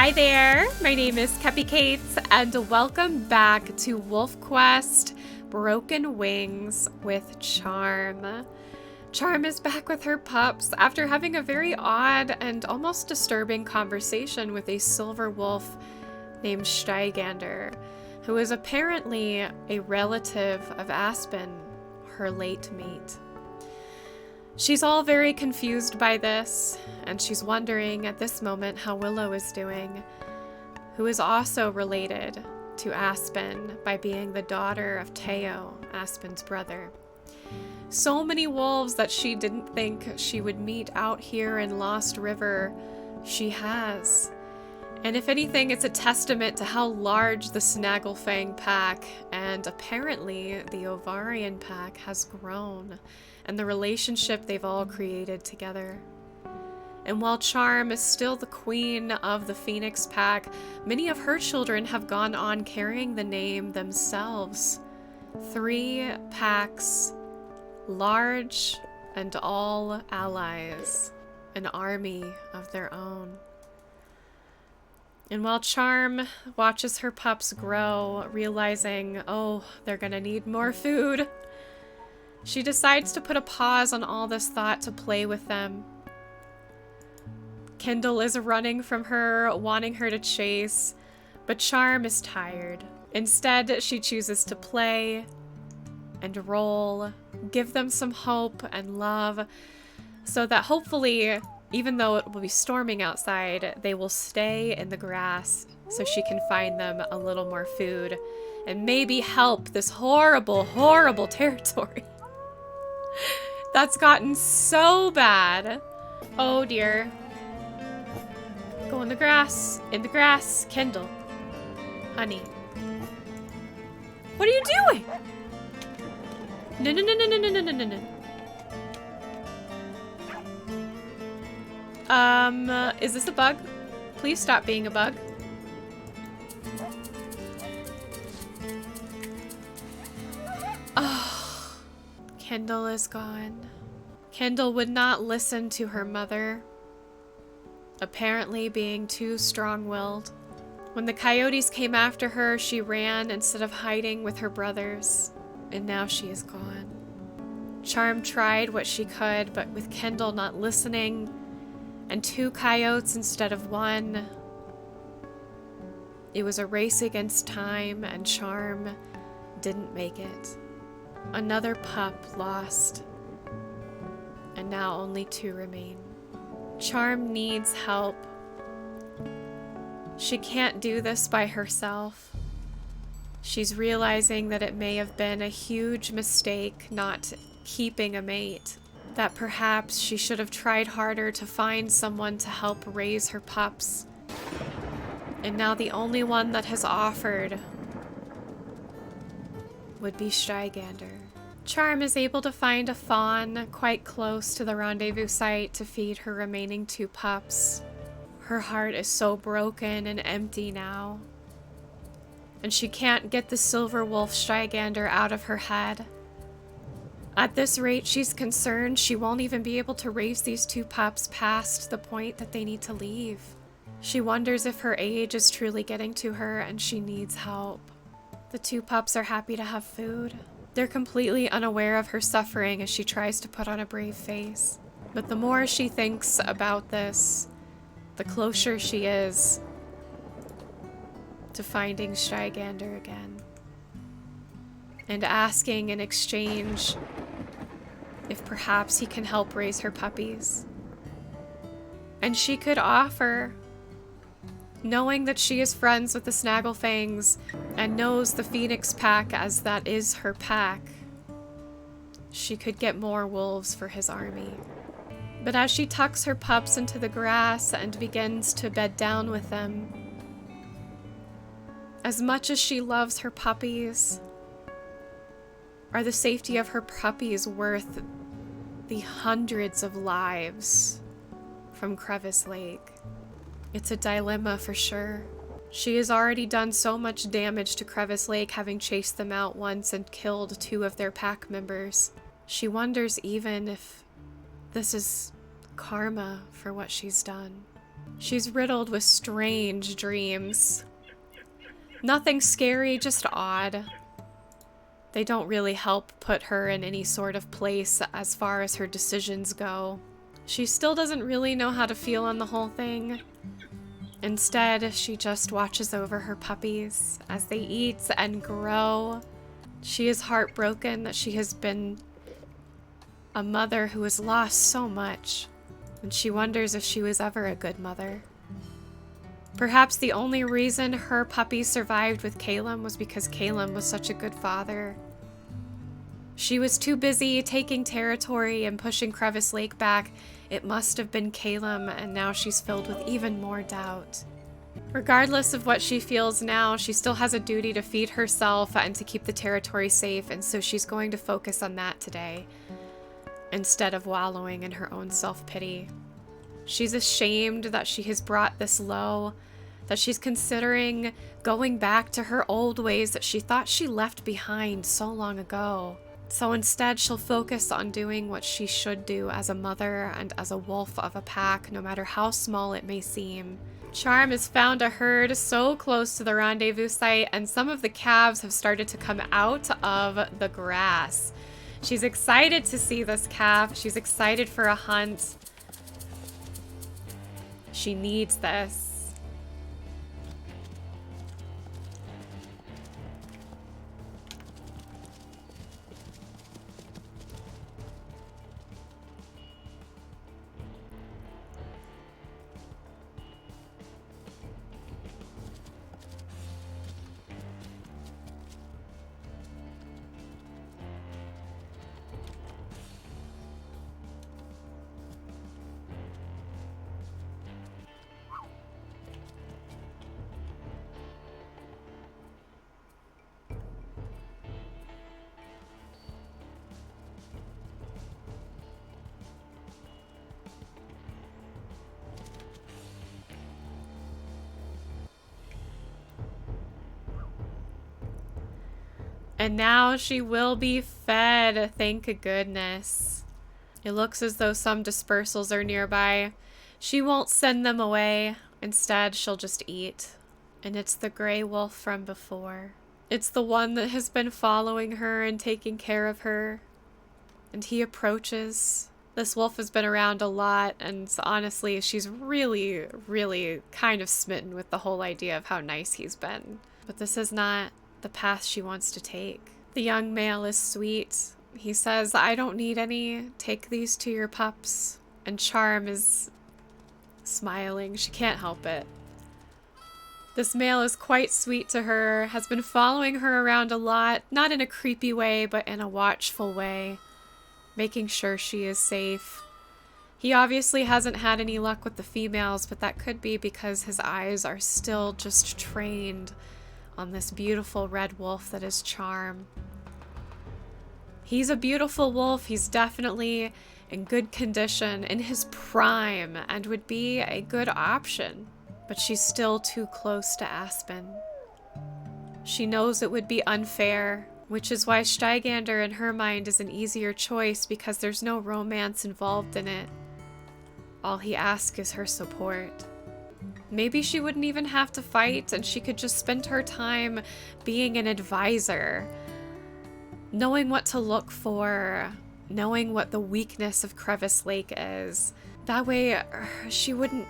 Hi there, my name is Cupicate, and welcome back to WolfQuest Broken Wings with Charm. Charm is back with her pups after having a very odd and almost disturbing conversation with a silver wolf named Steigander, who is apparently a relative of Aspen, her late mate. She's all very confused by this, and she's wondering at this moment how Willow is doing, who is also related to Aspen by being the daughter of Teo, Aspen's brother. So many wolves that she didn't think she would meet out here in Lost River, she has. And if anything, it's a testament to how large the Snagglefang pack and apparently the Ovarian pack has grown, and the relationship they've all created together. And while Charm is still the queen of the Phoenix pack, many of her children have gone on carrying the name themselves. 3 packs, large and all allies, an army of their own. And while Charm watches her pups grow, realizing, oh, they're gonna need more food, she decides to put a pause on all this thought to play with them. Kendall is running from her, wanting her to chase, but Charm is tired. Instead, she chooses to play and roll, give them some hope and love, so that hopefully, even though it will be storming outside, they will stay in the grass so she can find them a little more food and maybe help this horrible, horrible territory that's gotten so bad. Oh dear. Go in the grass, Kendall. Honey. What are you doing? No, no, no, no, no, no, no, no, no. Is this a bug? Please stop being a bug. Oh. Kendall is gone. Kendall would not listen to her mother, apparently being too strong-willed. When the coyotes came after her, she ran instead of hiding with her brothers, and now she is gone. Charm tried what she could, but with Kendall not listening, and 2 coyotes instead of 1, it was a race against time, and Charm didn't make it. Another pup lost, and now only 2 remain. Charm needs help. She can't do this by herself. She's realizing that it may have been a huge mistake not keeping a mate, that perhaps she should have tried harder to find someone to help raise her pups. And now the only one that has offered would be Steigander. Charm is able to find a fawn quite close to the rendezvous site to feed her remaining 2 pups. Her heart is so broken and empty now, and she can't get the silver wolf Steigander out of her head. At this rate, she's concerned she won't even be able to raise these 2 pups past the point that they need to leave. She wonders if her age is truly getting to her and she needs help. The 2 pups are happy to have food. They're completely unaware of her suffering as she tries to put on a brave face. But the more she thinks about this, the closer she is to finding Steigander again and asking in exchange if perhaps he can help raise her puppies. And she could offer, knowing that she is friends with the Snagglefangs and knows the Phoenix pack as that is her pack, she could get more wolves for his army. But as she tucks her pups into the grass and begins to bed down with them, as much as she loves her puppies, are the safety of her puppies worth the hundreds of lives from Crevice Lake? It's a dilemma for sure. She has already done so much damage to Crevice Lake, having chased them out once and killed 2 of their pack members. She wonders even if this is karma for what she's done. She's riddled with strange dreams. Nothing scary, just odd. They don't really help put her in any sort of place as far as her decisions go. She still doesn't really know how to feel on the whole thing. Instead, she just watches over her puppies as they eat and grow. She is heartbroken that she has been a mother who has lost so much, and she wonders if she was ever a good mother. Perhaps the only reason her puppies survived with Caleb was because Caleb was such a good father. She was too busy taking territory and pushing Crevice Lake back. It must have been Caleb, and now she's filled with even more doubt. Regardless of what she feels now, she still has a duty to feed herself and to keep the territory safe, and so she's going to focus on that today, instead of wallowing in her own self-pity. She's ashamed that she has brought this low, that she's considering going back to her old ways that she thought she left behind so long ago. So instead, she'll focus on doing what she should do as a mother and as a wolf of a pack, no matter how small it may seem. Charm has found a herd so close to the rendezvous site, and some of the calves have started to come out of the grass. She's excited to see this calf. She's excited for a hunt. She needs this. And now she will be fed, thank goodness. It looks as though some dispersals are nearby. She won't send them away. Instead, she'll just eat. And it's the gray wolf from before. It's the one that has been following her and taking care of her. And he approaches. This wolf has been around a lot, and honestly, she's really, really kind of smitten with the whole idea of how nice he's been. But this is not the path she wants to take. The young male is sweet. He says, "I don't need any. Take these to your pups." And Charm is smiling. She can't help it. This male is quite sweet to her, has been following her around a lot, not in a creepy way, but in a watchful way, making sure she is safe. He obviously hasn't had any luck with the females, but that could be because his eyes are still just trained on this beautiful red wolf that is Charm. He's a beautiful wolf. He's definitely in good condition, in his prime, and would be a good option. But she's still too close to Aspen. She knows it would be unfair, which is why Stygander in her mind is an easier choice, because there's no romance involved in it. All he asks is her support. Maybe she wouldn't even have to fight, and she could just spend her time being an advisor, knowing what to look for, knowing what the weakness of Crevice Lake is. That way, she wouldn't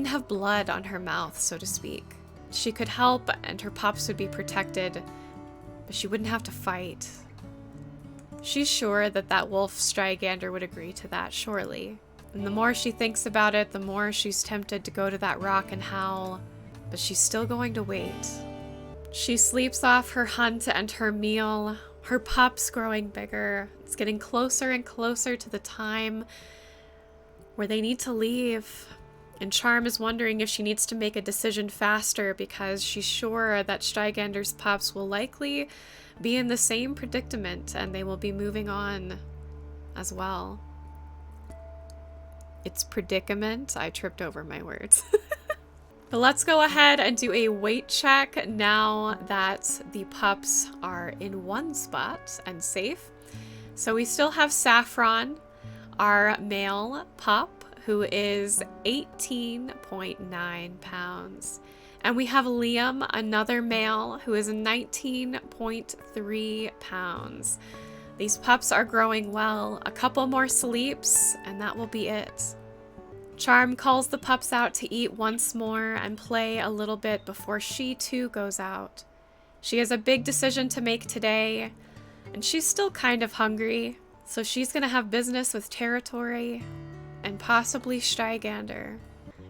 have blood on her mouth, so to speak. She could help, and her pups would be protected, but she wouldn't have to fight. She's sure that that wolf Stygander would agree to that, surely. And the more she thinks about it, the more she's tempted to go to that rock and howl, but she's still going to wait. She sleeps off her hunt and her meal, her pups growing bigger. It's getting closer and closer to the time where they need to leave. And Charm is wondering if she needs to make a decision faster, because she's sure that Stygander's pups will likely be in the same predicament and they will be moving on as well. It's predicament. I tripped over my words. But let's go ahead and do a weight check now that the pups are in one spot and safe. So we still have Saffron, our male pup, who is 18.9 pounds. And we have Liam, another male, who is 19.3 pounds. These pups are growing well. A couple more sleeps, and that will be it. Charm calls the pups out to eat once more and play a little bit before she too goes out. She has a big decision to make today, and she's still kind of hungry, so she's gonna have business with Territory and possibly Stygander.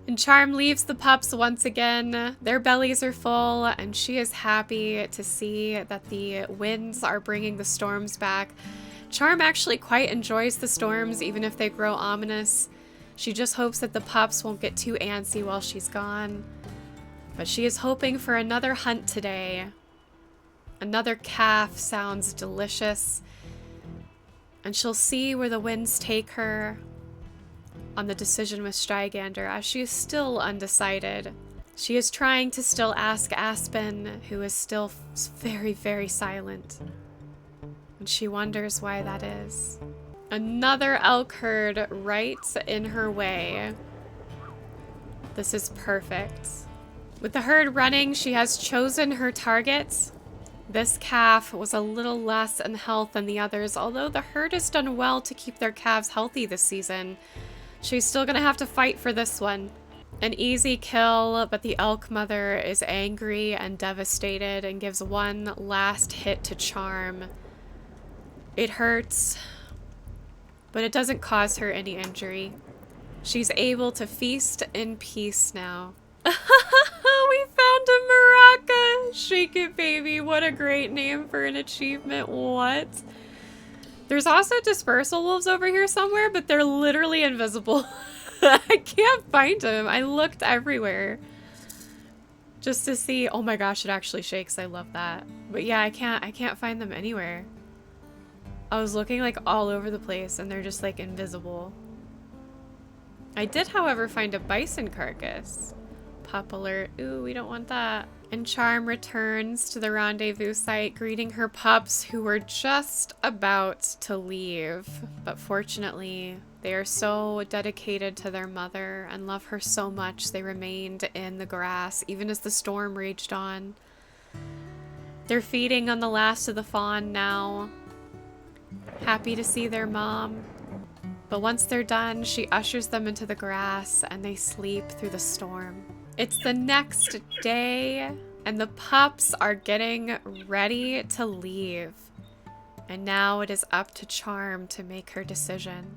And Charm leaves the pups once again. Their bellies are full, and she is happy to see that the winds are bringing the storms back. Charm actually quite enjoys the storms, even if they grow ominous. She just hopes that the pups won't get too antsy while she's gone. But she is hoping for another hunt today. Another calf sounds delicious. And she'll see where the winds take her on the decision with Stygander, as she is still undecided. She is trying to still ask Aspen, who is still very, very silent. And she wonders why that is. Another elk herd right in her way. This is perfect. With the herd running, she has chosen her targets. This calf was a little less in health than the others, although the herd has done well to keep their calves healthy this season. She's still gonna have to fight for this one. An easy kill, but the elk mother is angry and devastated and gives one last hit to Charm. It hurts, but it doesn't cause her any injury. She's able to feast in peace now. We found a maraca! Shake it, baby. What a great name for an achievement. What? There's also dispersal wolves over here somewhere, but they're literally invisible. I can't find them. I looked everywhere just to see. Oh my gosh, it actually shakes. I love that. But yeah, I can't find them anywhere. I was looking like all over the place and they're just like invisible. I did, however, find a bison carcass. Pup alert. Ooh, we don't want that. And Charm returns to the rendezvous site, greeting her pups who were just about to leave. But fortunately, they are so dedicated to their mother and love her so much they remained in the grass, even as the storm raged on. They're feeding on the last of the fawn now, happy to see their mom. But once they're done, she ushers them into the grass and they sleep through the storm. It's the next day, and the pups are getting ready to leave. And now it is up to Charm to make her decision.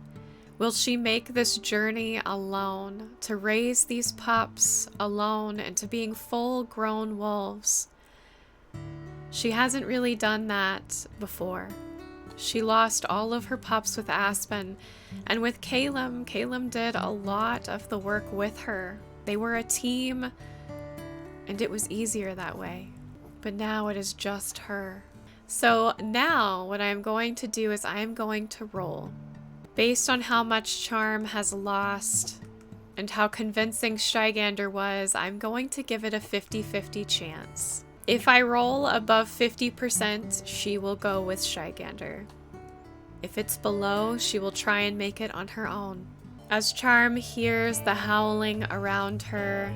Will she make this journey alone, to raise these pups alone into being full-grown wolves? She hasn't really done that before. She lost all of her pups with Aspen, and with Caleb, Caleb did a lot of the work with her. They were a team, and it was easier that way. But now it is just her. So now what I'm going to do is I'm going to roll. Based on how much Charm has lost and how convincing Stygander was, I'm going to give it a 50-50 chance. If I roll above 50%, she will go with Stygander. If it's below, she will try and make it on her own. As Charm hears the howling around her,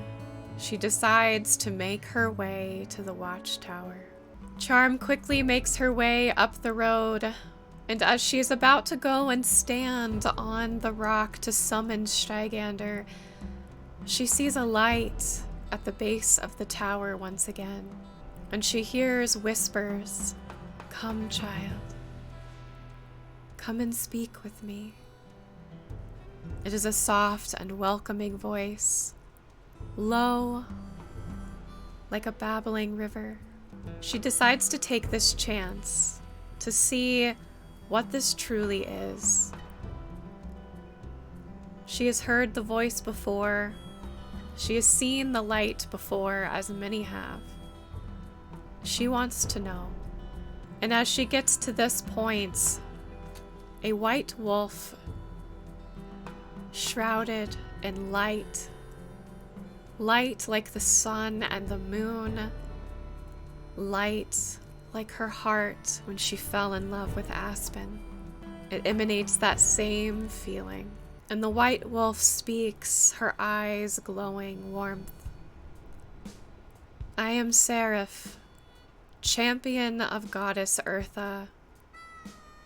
she decides to make her way to the watchtower. Charm quickly makes her way up the road, and as she is about to go and stand on the rock to summon Stygander, she sees a light at the base of the tower once again, and she hears whispers, "Come, child. Come and speak with me." It is a soft and welcoming voice, low, like a babbling river. She decides to take this chance to see what this truly is. She has heard the voice before. She has seen the light before, as many have. She wants to know. And as she gets to this point, a white wolf, shrouded in light, light like the sun and the moon, light like her heart when she fell in love with Aspen. It emanates that same feeling. And the white wolf speaks, her eyes glowing warmth. I am Seraph, champion of Goddess Eartha,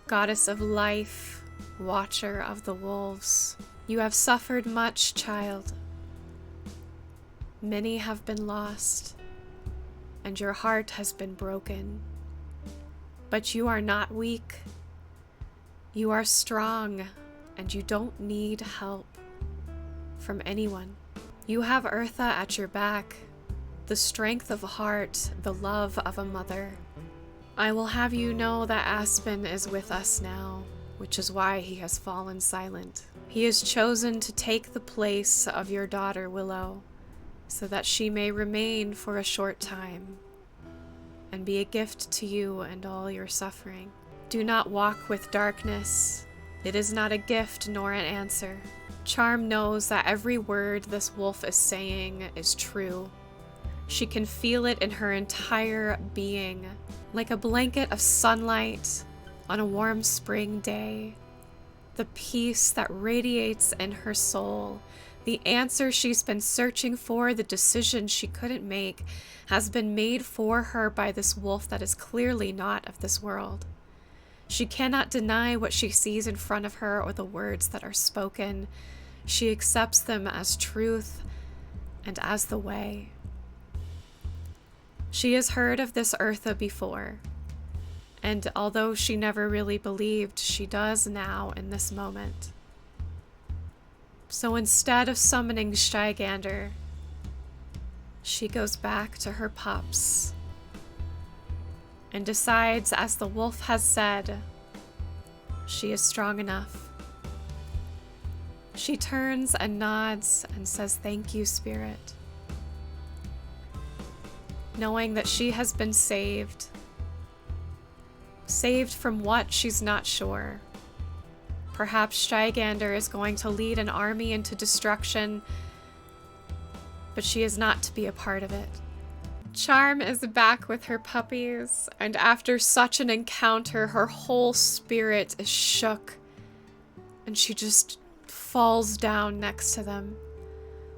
goddess of life, watcher of the wolves. You have suffered much, child. Many have been lost, and your heart has been broken. But you are not weak. You are strong, and you don't need help from anyone. You have Eartha at your back, the strength of heart, the love of a mother. I will have you know that Aspen is with us now, which is why he has fallen silent. He has chosen to take the place of your daughter Willow, so that she may remain for a short time and be a gift to you and all your suffering. Do not walk with darkness. It is not a gift nor an answer. Charm knows that every word this wolf is saying is true. She can feel it in her entire being, like a blanket of sunlight on a warm spring day. The peace that radiates in her soul, the answer she's been searching for, the decision she couldn't make, has been made for her by this wolf that is clearly not of this world. She cannot deny what she sees in front of her or the words that are spoken. She accepts them as truth and as the way. She has heard of this Eartha before, and although she never really believed, she does now in this moment. So instead of summoning Stygander, she goes back to her pups and decides, as the wolf has said, she is strong enough. She turns and nods and says, "Thank you, Spirit," knowing that she has been saved. Saved from what, she's not sure. Perhaps Stygander is going to lead an army into destruction, but she is not to be a part of it. Charm is back with her puppies, and after such an encounter, her whole spirit is shook, and she just falls down next to them,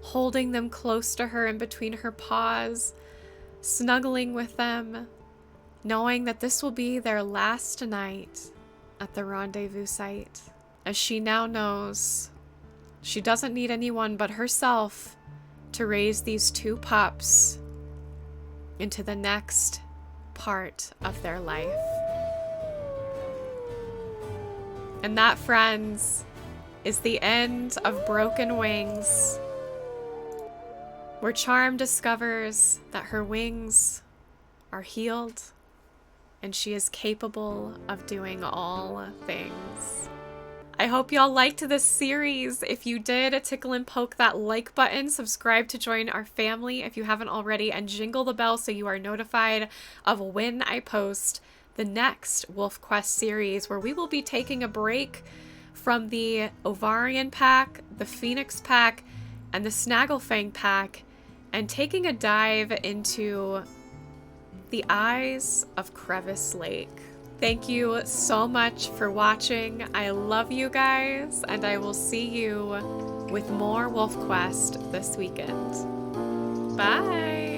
holding them close to her in between her paws, snuggling with them, knowing that this will be their last night at the rendezvous site. As she now knows, she doesn't need anyone but herself to raise these two pups into the next part of their life. And that, friends, is the end of Broken Wings, where Charm discovers that her wings are healed and she is capable of doing all things. I hope y'all liked this series. If you did, tickle and poke that like button, subscribe to join our family if you haven't already, and jingle the bell so you are notified of when I post the next WolfQuest series, where we will be taking a break from the Ovarian pack, the Phoenix pack, and the Snagglefang pack, and taking a dive into the Eyes of Crevice Lake. Thank you so much for watching. I love you guys, and I will see you with more WolfQuest this weekend. Bye!